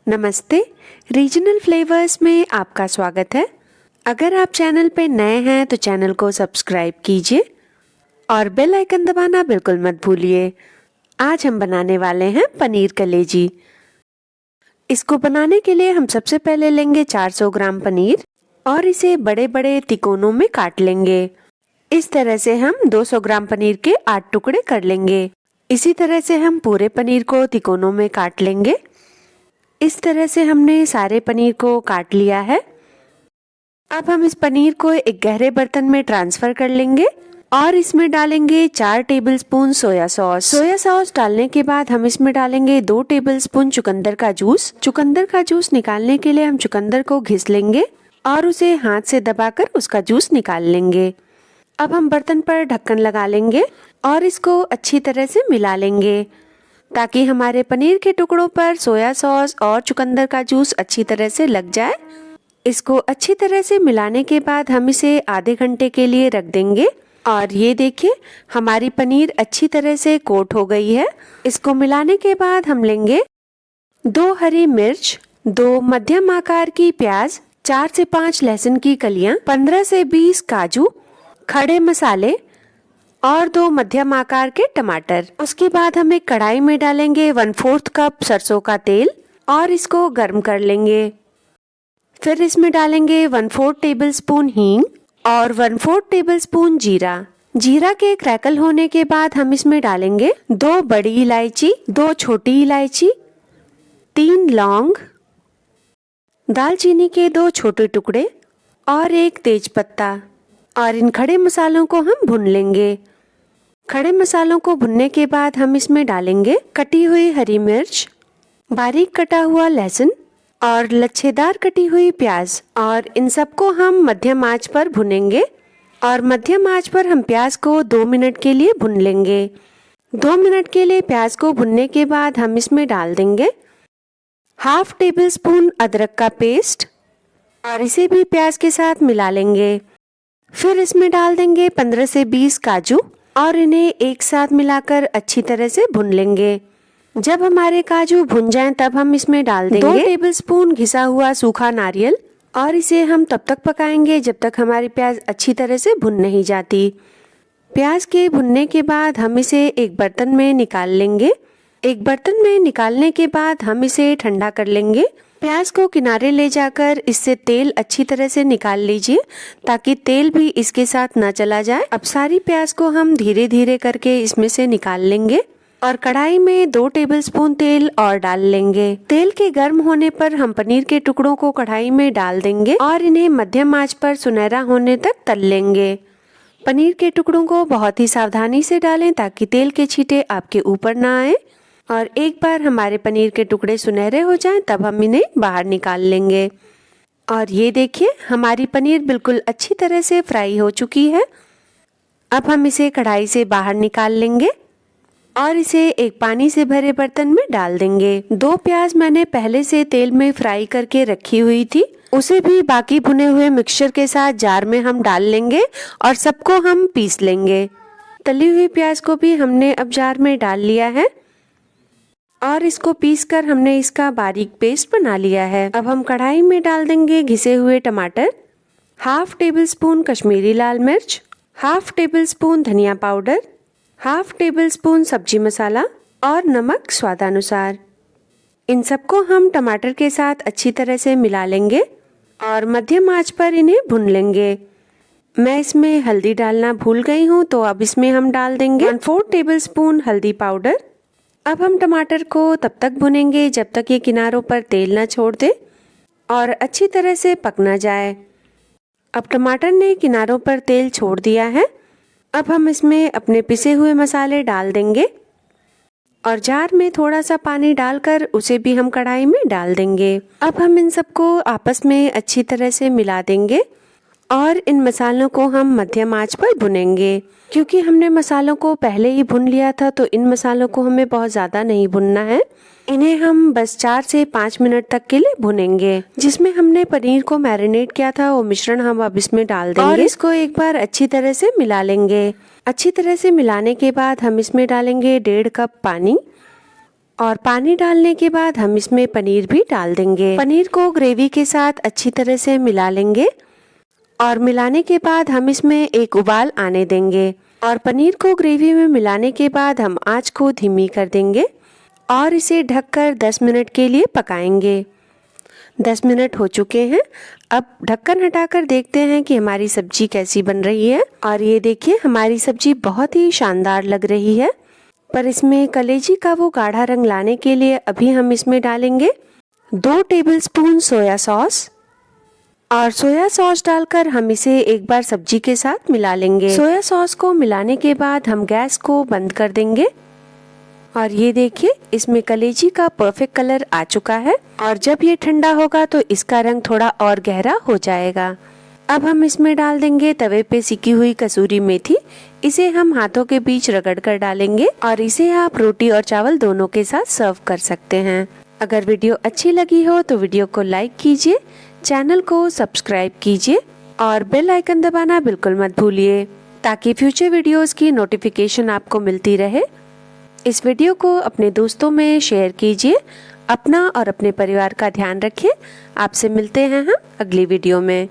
नमस्ते, regional flavours में आपका स्वागत है। अगर आप चैनल पे नए हैं तो चैनल को सब्सक्राइब कीजिए और बेल आइकन दबाना बिल्कुल मत भूलिए। आज हम बनाने वाले हैं पनीर कलेजी। इसको बनाने के लिए हम सबसे पहले लेंगे 400 ग्राम पनीर और इसे बड़े बड़े तिकोनों में काट लेंगे। इस तरह से हम 200 ग्राम पनीर के 8 टुकड़े कर लेंगे। इसी तरह से हम पूरे पनीर को तिकोनों में काट लेंगे। इस तरह से हमने सारे पनीर को काट लिया है। अब हम इस पनीर को एक गहरे बर्तन में ट्रांसफर कर लेंगे और इसमें डालेंगे 4 tablespoon soya sauce. Soya sauce डालने के बाद हम इसमें डालेंगे 2 टेबलस्पून चुकंदर का जूस। चुकंदर का जूस निकालने के लिए हम चुकंदर को घिस लेंगे और उसे हाथ से दबाकर उसका जूस निकाल लेंगे। अब हम बर्तन पर ढक्कन लगा लेंगे और इसको अच्छी तरह से मिला लेंगे ताकि हमारे पनीर के टुकड़ों पर सोया सॉस और चुकंदर का जूस अच्छी तरह से लग जाए। इसको अच्छी तरह से मिलाने के बाद हम इसे आधे घंटे के लिए रख देंगे और ये देखिए हमारी पनीर अच्छी तरह से कोट हो गई है। इसको मिलाने के बाद हम लेंगे 2 हरी मिर्च, 2 मध्यम आकार की प्याज, 4 से 5 लहसुन की कलियां, 15 से 20 काजू, खड़े मसाले और 2 मध्यम आकार के टमाटर। उसके बाद हम एक कढ़ाई में डालेंगे 1/4 कप सरसों का तेल और इसको गर्म कर लेंगे। फिर इसमें डालेंगे 1/4 टेबलस्पून हींग और 1/4 टेबलस्पून जीरा। जीरा के क्रैकल होने के बाद हम इसमें डालेंगे 2 बड़ी इलायची, 2 छोटी इलायची, 3 लौंग, दालचीनी के 2 छोटे टुकड़े और 1 तेज पत्ता। और इन खड़े मसालों को हम भून लेंगे। खड़े मसालों को भुनने के बाद हम इसमें डालेंगे कटी हुई हरी मिर्च, बारीक कटा हुआ लहसुन और लच्छेदार कटी हुई प्याज और इन सबको हम मध्यम आंच पर भुनेंगे। और मध्यम आंच पर हम प्याज को 2 मिनट के लिए भुन लेंगे। 2 मिनट के लिए प्याज को भुनने के बाद हम इसमें डाल देंगे 1/2 टेबलस्पून अदरक का पेस्ट और इसे भी प्याज के साथ मिला लेंगे। फिर इसमें डाल देंगे 15 से 20 काजू और इन्हें एक साथ मिलाकर अच्छी तरह से भून लेंगे। जब हमारे काजू भुन जाएं तब हम इसमें डाल देंगे 2 टेबलस्पून घिसा हुआ सूखा नारियल और इसे हम तब तक पकाएंगे जब तक हमारी प्याज अच्छी तरह से भुन नहीं जाती। प्याज के भुनने के बाद हम इसे एक बर्तन में निकाल लेंगे। एक बर्तन में निकालने के बाद हम इसे ठंडा कर लेंगे। प्याज को किनारे ले जाकर इससे तेल अच्छी तरह से निकाल लीजिए ताकि तेल भी इसके साथ ना चला जाए। अब सारी प्याज को हम धीरे धीरे करके इसमें से निकाल लेंगे और कढ़ाई में 2 टेबलस्पून तेल और डाल लेंगे। तेल के गर्म होने पर हम पनीर के टुकड़ों को कढ़ाई में डाल देंगे और इन्हें मध्यम आंच पर सुनहरा होने तक तल लेंगे। पनीर के टुकड़ों को बहुत ही सावधानी से डालें ताकि तेल के छींटे आपके ऊपर ना आए। और एक बार हमारे पनीर के टुकड़े सुनहरे हो जाएं तब हम इन्हें बाहर निकाल लेंगे। और ये देखिए हमारी पनीर बिल्कुल अच्छी तरह से फ्राई हो चुकी है। अब हम इसे कढ़ाई से बाहर निकाल लेंगे और इसे एक पानी से भरे बर्तन में डाल देंगे। 2 प्याज मैंने पहले से तेल में फ्राई करके रखी हुई थी, उसे भी बाकी भुने हुए मिक्सचर के साथ जार में हम डाल लेंगे और सबको हम पीस लेंगे। तली हुई प्याज को भी हमने अब जार में डाल लिया है और इसको पीसकर हमने इसका बारीक पेस्ट बना लिया है। अब हम कढ़ाई में डाल देंगे घिसे हुए टमाटर, 1/2 टेबलस्पून कश्मीरी लाल मिर्च, 1/2 टेबलस्पून धनिया पाउडर, 1/2 टेबलस्पून सब्जी मसाला और नमक स्वादानुसार। इन सबको हम टमाटर के साथ अच्छी तरह से मिला लेंगे और मध्यम आंच पर इन्हें भून लेंगे। मैं इसमें हल्दी डालना भूल गई हूँ तो अब इसमें हम डाल देंगे 1/4 टेबलस्पून हल्दी पाउडर। अब हम टमाटर को तब तक भुनेंगे जब तक ये किनारों पर तेल ना छोड़ दे और अच्छी तरह से पक ना जाए। अब टमाटर ने किनारों पर तेल छोड़ दिया है। अब हम इसमें अपने पिसे हुए मसाले डाल देंगे और जार में थोड़ा सा पानी डालकर उसे भी हम कढ़ाई में डाल देंगे। अब हम इन सबको आपस में अच्छी तरह से मिला देंगे और इन मसालों को हम मध्यम आंच पर भुनेंगे। क्योंकि हमने मसालों को पहले ही भुन लिया था तो इन मसालों को हमें बहुत ज़्यादा नहीं भुनना है। इन्हें हम बस 4 से 5 मिनट तक के लिए भुनेंगे। जिसमें हमने पनीर को मैरिनेट किया था वो मिश्रण हम अब इसमें डाल देंगे और इसको एक बार अच्छी तरह से मिला लेंगे। अच्छी तरह से मिलाने के बाद हम इसमें डालेंगे 1.5 कप पानी और पानी डालने के बाद हम इसमें पनीर भी डाल देंगे। पनीर को ग्रेवी के साथ अच्छी तरह से मिला लेंगे और मिलाने के बाद हम इसमें एक उबाल आने देंगे और पनीर को ग्रेवी में मिलाने के बाद हम आंच को धीमी कर देंगे और इसे ढककर 10 मिनट के लिए पकाएंगे। 10 मिनट हो चुके हैं। अब ढक्कन हटाकर देखते हैं कि हमारी सब्जी कैसी बन रही है। और ये देखिए हमारी सब्जी बहुत ही शानदार लग रही है। पर इसमें कलेजी का वो गाढ़ा रंग लाने के लिए अभी हम इसमें डालेंगे 2 टेबलस्पून सोया सॉस। और सोया सॉस डालकर हम इसे एक बार सब्जी के साथ मिला लेंगे। सोया सॉस को मिलाने के बाद हम गैस को बंद कर देंगे और ये देखिए इसमें कलेजी का परफेक्ट कलर आ चुका है और जब ये ठंडा होगा तो इसका रंग थोड़ा और गहरा हो जाएगा। अब हम इसमें डाल देंगे तवे पे सिकी हुई कसूरी मेथी। इसे हम हाथों के बीच रगड़ कर डालेंगे और इसे आप रोटी और चावल दोनों के साथ सर्व कर सकते हैं। अगर वीडियो अच्छी लगी हो तो वीडियो को लाइक कीजिए, चैनल को सब्सक्राइब कीजिए और बेल आइकन दबाना बिल्कुल मत भूलिए ताकि फ्यूचर वीडियोस की नोटिफिकेशन आपको मिलती रहे। इस वीडियो को अपने दोस्तों में शेयर कीजिए। अपना और अपने परिवार का ध्यान रखिए। आपसे मिलते हैं हम अगली वीडियो में।